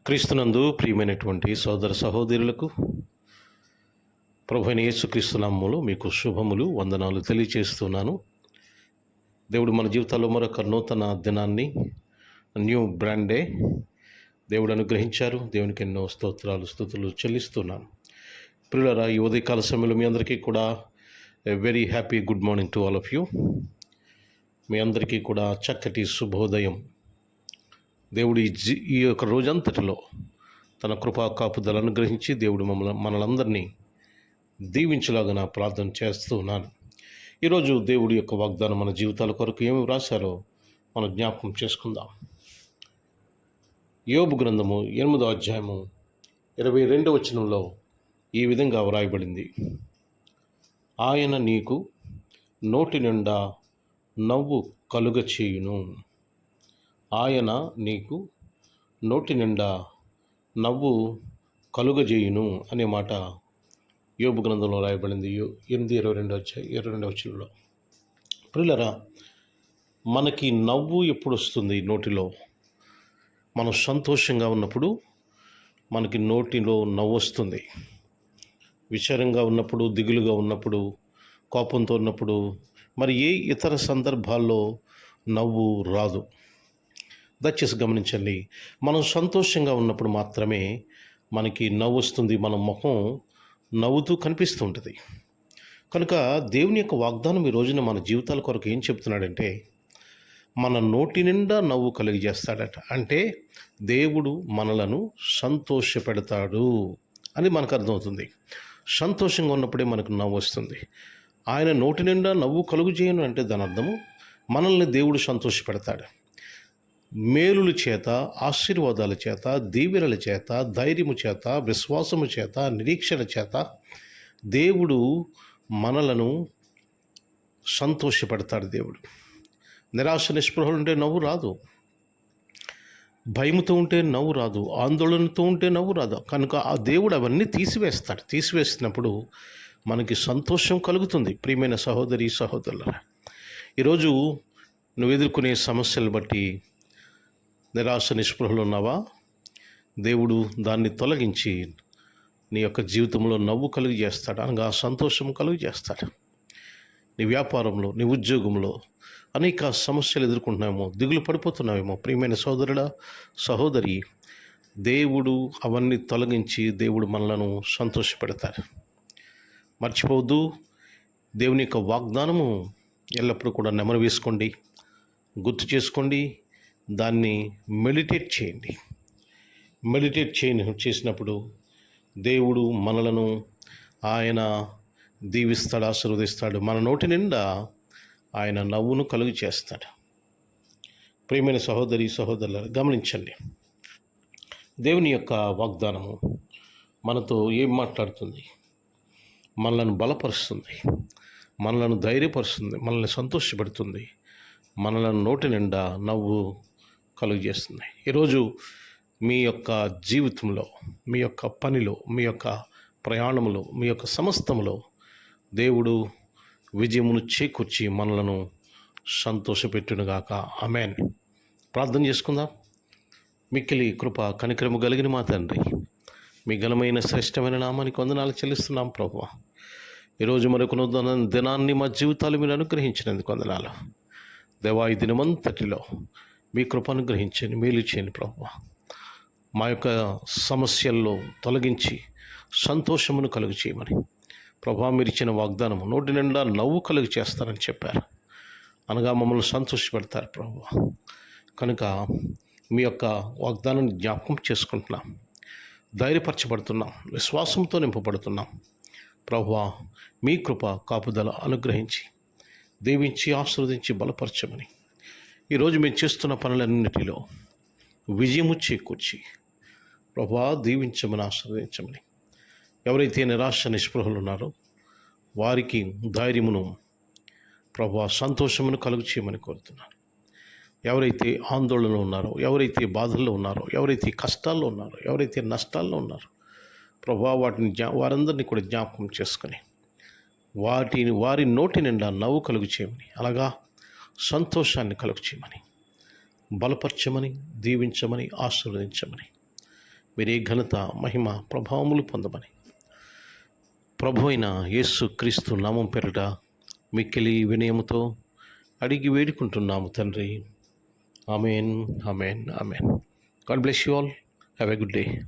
క్రీస్తునందు ప్రియమైనటువంటి సోదర సహోదరులకు ప్రభువైన యేసుక్రీస్తు నామములో మీకు శుభములు వందనాలు తెలియజేస్తున్నాను. దేవుడు మన జీవితాల్లో మరొక నూతన దినాన్ని, న్యూ బ్రాండ్ డే దేవుడు అనుగ్రహించారు. దేవునికి ఎన్నో స్తోత్రాలు స్తుతులు చెల్లిస్తున్నాను. ప్రియులారా, ఈ ఉదయకాల సమయంలో మీ అందరికీ కూడా very happy good morning to all of you. మీ అందరికీ కూడా చక్కటి శుభోదయం. దేవుడు ఈ యొక్క రోజంతటిలో తన కృపా కాపుదలను అనుగ్రహించి దేవుడు మనలందరినీ దీవించలాగా ప్రార్థన చేస్తూ ఉన్నాను. ఈరోజు దేవుడి యొక్క వాగ్దానం మన జీవితాల కొరకు ఏమి వ్రాసారో మనం జ్ఞాపకం చేసుకుందాం. యోబు గ్రంథము 8వ అధ్యాయము 22వ వచనంలో ఈ విధంగా వ్రాయబడింది: ఆయన నీకు నోటి నిండా నవ్వు కలుగ చేయును. ఆయన నీకు నోటి నిండా నవ్వు కలుగజేయును అనే మాట యోబు గ్రంథంలో రాయబడింది. 8:22 వచనంలో. ప్రియులారా, మనకి నవ్వు ఎప్పుడు వస్తుంది? నోటిలో మనం సంతోషంగా ఉన్నప్పుడు మనకి నోటిలో నవ్వు వస్తుంది. విచారంగా ఉన్నప్పుడు, దిగులుగా ఉన్నప్పుడు, కోపంతో ఉన్నప్పుడు, మరి ఏ ఇతర సందర్భాల్లో నవ్వు రాదు. దయచేసి గమనించండి, మనం సంతోషంగా ఉన్నప్పుడు మాత్రమే మనకి నవ్వు వస్తుంది. మన ముఖం నవ్వుతూ కనిపిస్తూ ఉంటుంది. కనుక దేవుని యొక్క వాగ్దానం ఈ రోజున మన జీవితాల కొరకు ఏం చెప్తున్నాడంటే, మన నోటి నిండా నవ్వు కలిగజేస్తాడట. అంటే దేవుడు మనలను సంతోషపెడతాడు అని మనకు అర్థమవుతుంది. సంతోషంగా ఉన్నప్పుడే మనకు నవ్వు వస్తుంది. ఆయన నోటి నిండా నవ్వు కలుగు చేయను అంటే దాని అర్థము మనల్ని దేవుడు సంతోషపెడతాడు. మేలుల చేత, ఆశీర్వాదాల చేత, దీవెనల చేత, ధైర్యము చేత, విశ్వాసము చేత, నిరీక్షణ చేత దేవుడు మనలను సంతోషపెడతాడు. దేవుడు నిరాశ నిస్పృహలు ఉంటే నవ్వు రాదు, భయముతో ఉంటే నవ్వు రాదు, ఆందోళనతో ఉంటే నవ్వు రాదు. కనుక ఆ దేవుడు అవన్నీ తీసివేస్తాడు. తీసివేసినప్పుడు మనకి సంతోషం కలుగుతుంది. ప్రియమైన సహోదరి సహోదరులారా, ఈరోజు నువ్వు ఎదుర్కొనే సమస్యలు బట్టి నిరాశ నిస్పృహలు ఉన్నావా? దేవుడు దాన్ని తొలగించి నీ యొక్క జీవితంలో నవ్వు కలుగు చేస్తాడు, అనగా సంతోషం కలుగు చేస్తాడు. నీ వ్యాపారంలో, నీ ఉద్యోగంలో అనేక సమస్యలు ఎదుర్కొంటున్నావేమో, దిగులు పడిపోతున్నావేమో. ప్రియమైన సోదరుడా సహోదరి, దేవుడు అవన్నీ తొలగించి దేవుడు మనలను సంతోషపెడతాడు. మర్చిపోవద్దు, దేవుని యొక్క వాగ్దానము ఎల్లప్పుడూ కూడా నెమరు వేసుకోండి, గుర్తు చేసుకోండి, దాన్ని మెడిటేట్ చేయండి. మెడిటేట్ చేసినప్పుడు దేవుడు మనలను ఆయన దీవిస్తాడు, ఆశీర్వదిస్తాడు. మన నోటి నిండా ఆయన నవ్వును కలుగు చేస్తాడు. ప్రియమైన సహోదరి సహోదరులు, గమనించండి, దేవుని యొక్క వాగ్దానము మనతో ఏం మాట్లాడుతుంది? మనలను బలపరుస్తుంది, మనలను ధైర్యపరుస్తుంది, మనల్ని సంతోషపెడుతుంది, మనలను నోటి నిండా నవ్వు కలుగు చేస్తుంది. ఈరోజు మీ యొక్క జీవితంలో, మీ యొక్క పనిలో, మీ యొక్క ప్రయాణంలో, మీ యొక్క సమస్తములో దేవుడు విజయమును చేకూర్చి మనలను సంతోషపెట్టునుగాక. ఆమేన్. ప్రార్థన చేసుకుందాం. మిక్కిలి కృప కనికరము కలిగిన మా తండ్రి, మీ ఘనమైన శ్రేష్టమైన నామానికి వందనాలు చెల్లిస్తున్నాం ప్రభువా. ఈరోజు మరొక నూతన దినాన్ని మా జీవితాలు మీరు అనుగ్రహించినందుకు వందనాలు దేవా. ఈ దినమంతటిలో మీ కృప అనుగ్రహించండి, మేలు చేయండి ప్రభువా. మా యొక్క సమస్యల్లో తొలగించి సంతోషమును కలుగు చేయమని ప్రభువా, మీరు ఇచ్చిన వాగ్దానము నోటి నిండా నవ్వు కలుగు చేస్తారని చెప్పారు, అనగా మమ్మల్ని సంతోషపెడతారు ప్రభువా. కనుక మీ యొక్క వాగ్దానాన్ని జ్ఞాపకం చేసుకుంటున్నాం, ధైర్యపరచబడుతున్నాం, విశ్వాసంతో నింపబడుతున్నాం ప్రభువా. మీ కృప కాపుదల అనుగ్రహించి దీవించి ఆశీర్వదించి బలపరచమని, ఈరోజు మేము చేస్తున్న పనులన్నిటిలో విజయము చేకూర్చి ప్రభువా దీవించమని, ఆశీర్వదించమని. ఎవరైతే నిరాశ నిస్పృహలు ఉన్నారో వారికి ధైర్యమును ప్రభువా, సంతోషమును కలుగు చేయమని కోరుతున్నాను. ఎవరైతే ఆందోళనలో ఉన్నారో, ఎవరైతే బాధల్లో ఉన్నారో, ఎవరైతే కష్టాల్లో ఉన్నారో, ఎవరైతే నష్టాల్లో ఉన్నారో ప్రభువా, వారందరినీ కూడా జ్ఞాపకం చేసుకొని వారి నోటి నిండా నవ్వు కలుగు చేయమని, అలాగా సంతోషాన్ని కలుగు చేయమని, బలపరచమని, దీవించమని, ఆశీర్వదించమని మీరే ఘనత, మహిమ, ప్రభావములు పొందమని ప్రభు అయిన యేసు క్రీస్తు నామం పేరిట మిక్కిలి వినయముతో అడిగి వేడుకుంటున్నాము తండ్రి. Amen, amen, amen. God bless you all. Have a good day.